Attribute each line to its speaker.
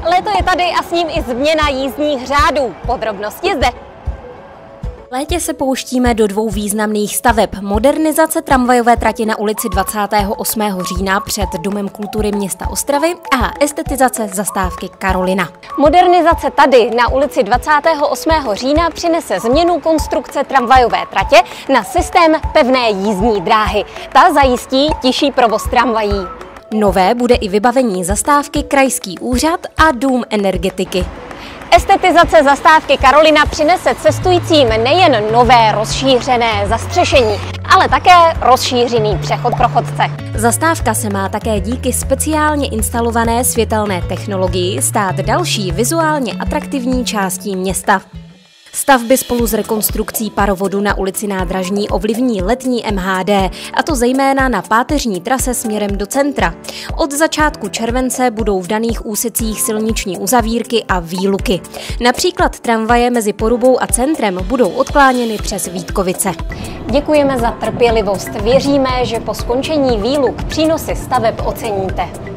Speaker 1: Léto je tady a s ním i změna jízdních řádů. Podrobnosti zde.
Speaker 2: V létě se pouštíme do dvou významných staveb. Modernizace tramvajové trati na ulici 28. října před Domem kultury města Ostravy a estetizace zastávky Karolina.
Speaker 1: Modernizace tady na ulici 28. října přinese změnu konstrukce tramvajové tratě na systém pevné jízdní dráhy. Ta zajistí tišší provoz tramvají.
Speaker 2: Nové bude i vybavení zastávky Krajský úřad a Dům energetiky.
Speaker 1: Estetizace zastávky Karolina přinese cestujícím nejen nové rozšířené zastřešení, ale také rozšířený přechod pro chodce.
Speaker 2: Zastávka se má také díky speciálně instalované světelné technologii stát další vizuálně atraktivní částí města. Stavby spolu s rekonstrukcí parovodu na ulici Nádražní ovlivní letní MHD, a to zejména na páteřní trase směrem do centra. Od začátku července budou v daných úsecích silniční uzavírky a výluky. Například tramvaje mezi Porubou a centrem budou odkláněny přes Vítkovice.
Speaker 1: Děkujeme za trpělivost. Věříme, že po skončení výluk přínosy staveb oceníte.